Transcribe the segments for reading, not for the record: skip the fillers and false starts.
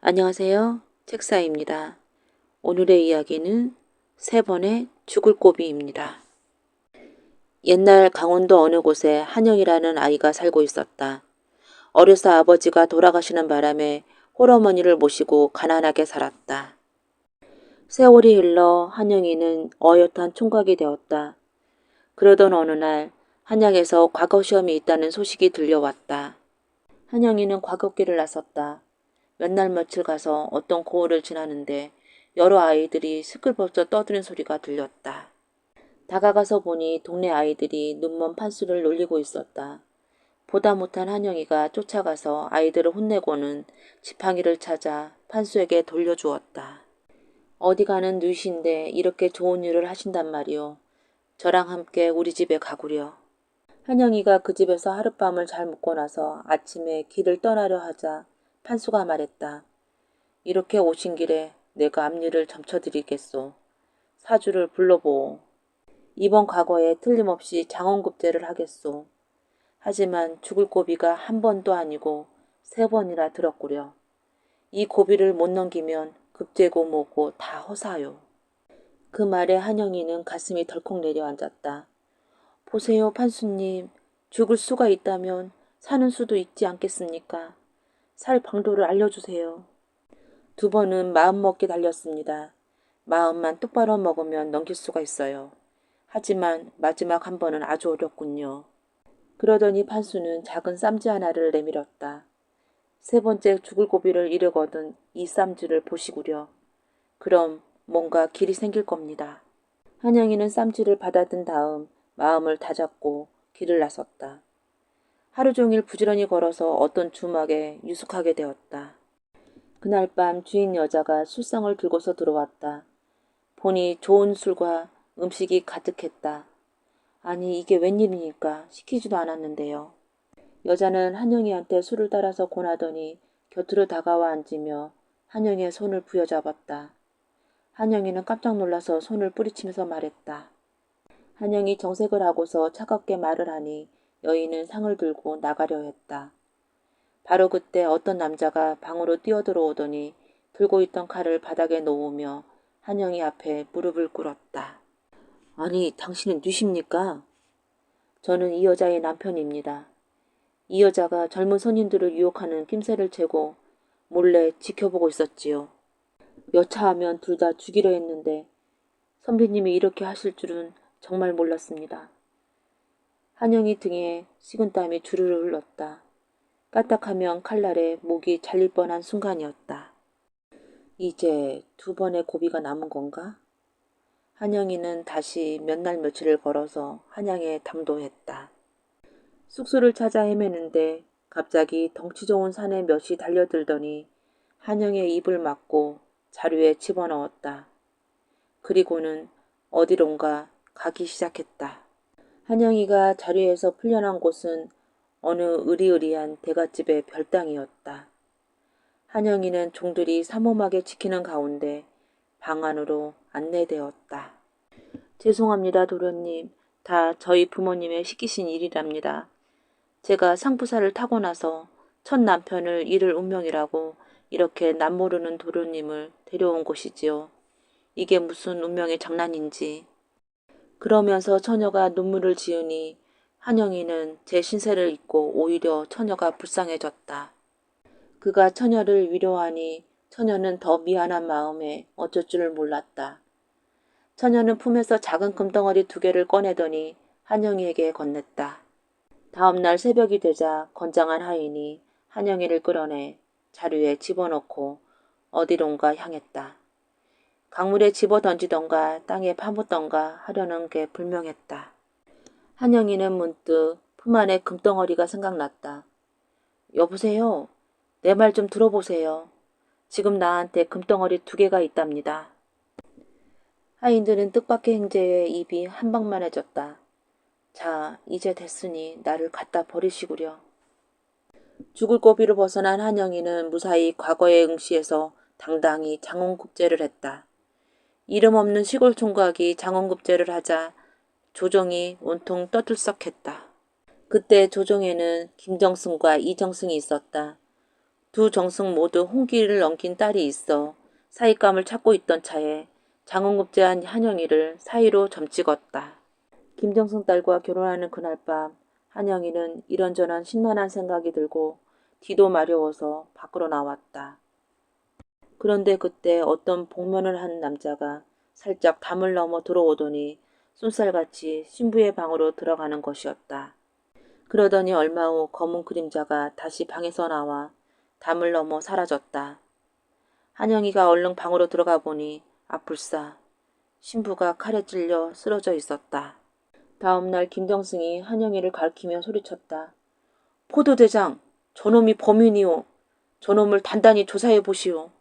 안녕하세요. 책사입니다. 오늘의 이야기는 세 번의 죽을 고비입니다. 옛날 강원도 어느 곳에 한영이라는 아이가 살고 있었다. 어려서 아버지가 돌아가시는 바람에 홀어머니를 모시고 가난하게 살았다. 세월이 흘러 한영이는 어엿한 총각이 되었다. 그러던 어느 날 한양에서 과거 시험이 있다는 소식이 들려왔다. 한영이는 과거길을 나섰다. 몇 날 며칠 가서 어떤 고을을 지나는데 여러 아이들이 시끌벅적 떠드는 소리가 들렸다. 다가가서 보니 동네 아이들이 눈먼 판수를 놀리고 있었다. 보다 못한 한영이가 쫓아가서 아이들을 혼내고는 지팡이를 찾아 판수에게 돌려주었다. 어디 가는 누이신데 이렇게 좋은 일을 하신단 말이오. 저랑 함께 우리 집에 가구려. 한영이가 그 집에서 하룻밤을 잘 묵고 나서 아침에 길을 떠나려 하자 판수가 말했다. 이렇게 오신 길에 내가 앞일을 점쳐드리겠소. 사주를 불러보오. 이번 과거에 틀림없이 장원급제를 하겠소. 하지만 죽을 고비가 한 번도 아니고 세 번이나 들었구려. 이 고비를 못 넘기면 급제고 뭐고 다 허사요. 그 말에 한영이는 가슴이 덜컥 내려앉았다. 보세요, 판수님. 죽을 수가 있다면 사는 수도 있지 않겠습니까? 살 방도를 알려주세요. 두 번은 마음먹기 달렸습니다. 마음만 똑바로 먹으면 넘길 수가 있어요. 하지만 마지막 한 번은 아주 어렵군요. 그러더니 판수는 작은 쌈지 하나를 내밀었다. 세 번째 죽을 고비를 이르거든 이 쌈지를 보시구려. 그럼 뭔가 길이 생길 겁니다. 한영이는 쌈지를 받아든 다음 마음을 다잡고 길을 나섰다. 하루 종일 부지런히 걸어서 어떤 주막에 유숙하게 되었다. 그날 밤 주인 여자가 술상을 들고서 들어왔다. 보니 좋은 술과 음식이 가득했다. 아니 이게 웬일입니까? 시키지도 않았는데요. 여자는 한영이한테 술을 따라서 권하더니 곁으로 다가와 앉으며 한영이의 손을 부여잡았다. 한영이는 깜짝 놀라서 손을 뿌리치면서 말했다. 한영이 정색을 하고서 차갑게 말을 하니 여인은 상을 들고 나가려 했다. 바로 그때 어떤 남자가 방으로 뛰어들어오더니 들고 있던 칼을 바닥에 놓으며 한영이 앞에 무릎을 꿇었다. 아니, 당신은 누십니까? 저는 이 여자의 남편입니다. 이 여자가 젊은 손님들을 유혹하는 낌새를 채고 몰래 지켜보고 있었지요. 여차하면 둘 다 죽이려 했는데 선비님이 이렇게 하실 줄은 정말 몰랐습니다. 한영이 등에 식은땀이 주르르 흘렀다. 까딱하면 칼날에 목이 잘릴 뻔한 순간이었다. 이제 두 번의 고비가 남은 건가? 한영이는 다시 몇 날 며칠을 걸어서 한양에 당도했다. 숙소를 찾아 헤매는데 갑자기 덩치 좋은 산에 몇이 달려들더니 한영의 입을 막고 자루에 집어넣었다. 그리고는 어디론가 가기 시작했다. 한영이가 자루에서 풀려난 곳은 어느 으리으리한 대갓집의 별당이었다. 한영이는 종들이 삼엄하게 지키는 가운데 방 안으로 안내되었다. 죄송합니다, 도련님. 다 저희 부모님의 시키신 일이랍니다. 제가 상부사를 타고 나서 첫 남편을 잃을 운명이라고 이렇게 남모르는 도련님을 데려온 곳이지요. 이게 무슨 운명의 장난인지. 그러면서 처녀가 눈물을 지으니 한영이는 제 신세를 잊고 오히려 처녀가 불쌍해졌다. 그가 처녀를 위로하니 처녀는 더 미안한 마음에 어쩔 줄을 몰랐다. 처녀는 품에서 작은 금덩어리 2개를 꺼내더니 한영이에게 건넸다. 다음 날 새벽이 되자 건장한 하인이 한영이를 끌어내 자루에 집어넣고 어디론가 향했다. 강물에 집어던지던가 땅에 파묻던가 하려는 게 분명했다. 한영이는 문득 품 안에 금덩어리가 생각났다. 여보세요? 내 말 좀 들어보세요. 지금 나한테 금덩어리 2개가 있답니다. 하인들은 뜻밖의 행제에 입이 한방만해졌다. 자, 이제 됐으니 나를 갖다 버리시구려. 죽을 고비를 벗어난 한영이는 무사히 과거에 응시해서 당당히 장원급제를 했다. 이름 없는 시골 총각이 장원급제를 하자 조정이 온통 떠들썩했다. 그때 조정에는 김정승과 이정승이 있었다. 두 정승 모두 홍기를 넘긴 딸이 있어 사윗감을 찾고 있던 차에 장원급제한 한영이를 사이로 점찍었다. 김정승 딸과 결혼하는 그날 밤 한영이는 이런저런 신난한 생각이 들고 뒤도 마려워서 밖으로 나왔다. 그런데 그때 어떤 복면을 한 남자가 살짝 담을 넘어 들어오더니 쏜살같이 신부의 방으로 들어가는 것이었다. 그러더니 얼마 후 검은 그림자가 다시 방에서 나와 담을 넘어 사라졌다. 한영이가 얼른 방으로 들어가 보니 아플싸 신부가 칼에 찔려 쓰러져 있었다. 다음 날 김정승이 한영이를 가리키며 소리쳤다. 포도대장, 저놈이 범인이오. 저놈을 단단히 조사해 보시오.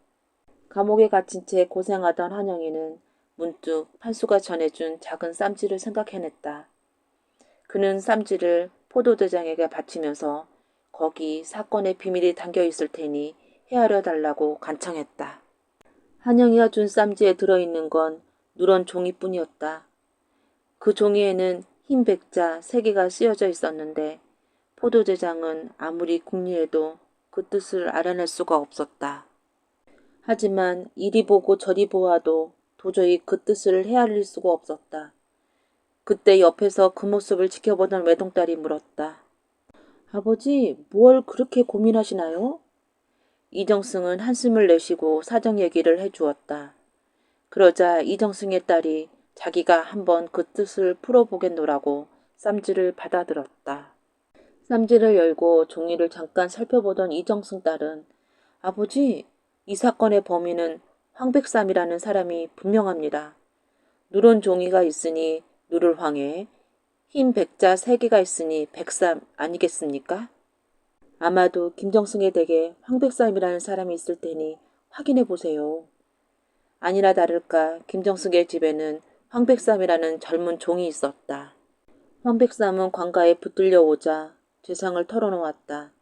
감옥에 갇힌 채 고생하던 한영이는 문득 판수가 전해준 작은 쌈지를 생각해냈다. 그는 쌈지를 포도대장에게 바치면서 거기 사건의 비밀이 담겨있을 테니 헤아려 달라고 간청했다. 한영이가 준 쌈지에 들어있는 건 누런 종이뿐이었다. 그 종이에는 흰 백자 3개가 쓰여져 있었는데 포도대장은 아무리 궁리해도 그 뜻을 알아낼 수가 없었다. 하지만 이리 보고 저리 보아도 도저히 그 뜻을 헤아릴 수가 없었다. 그때 옆에서 그 모습을 지켜보던 외동딸이 물었다. 아버지, 뭘 그렇게 고민하시나요? 이정승은 한숨을 내쉬고 사정 얘기를 해주었다. 그러자 이정승의 딸이 자기가 한번 그 뜻을 풀어보겠노라고 쌈지를 받아들었다. 쌈지를 열고 종이를 잠깐 살펴보던 이정승 딸은 아버지, 이 사건의 범인은 황백삼이라는 사람이 분명합니다. 누런 종이가 있으니 누를 황해, 흰 백자 3개가 있으니 백삼 아니겠습니까? 아마도 김정승의 댁에 황백삼이라는 사람이 있을 테니 확인해 보세요. 아니나 다를까 김정승의 집에는 황백삼이라는 젊은 종이 있었다. 황백삼은 관가에 붙들려 오자 죄상을 털어놓았다.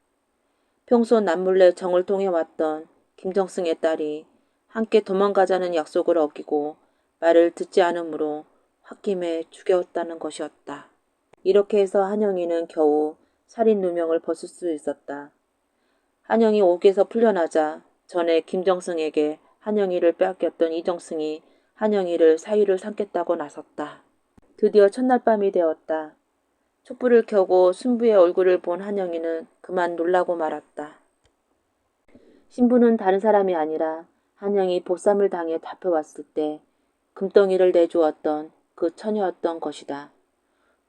평소 남몰래 정을 통해왔던 김정승의 딸이 함께 도망가자는 약속을 어기고 말을 듣지 않으므로 홧김에 죽였다는 것이었다. 이렇게 해서 한영이는 겨우 살인 누명을 벗을 수 있었다. 한영이 옥에서 풀려나자 전에 김정승에게 한영이를 빼앗겼던 이정승이 한영이를 사위를 삼겠다고 나섰다. 드디어 첫날 밤이 되었다. 촛불을 켜고 신부의 얼굴을 본 한영이는 그만 놀라고 말았다. 신부는 다른 사람이 아니라 한영이 보쌈을 당해 잡혀왔을 때 금덩이를 내주었던 그 처녀였던 것이다.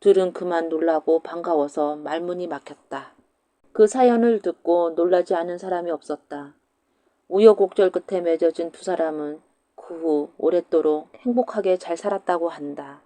둘은 그만 놀라고 반가워서 말문이 막혔다. 그 사연을 듣고 놀라지 않은 사람이 없었다. 우여곡절 끝에 맺어진 두 사람은 그 후 오랫도록 행복하게 잘 살았다고 한다.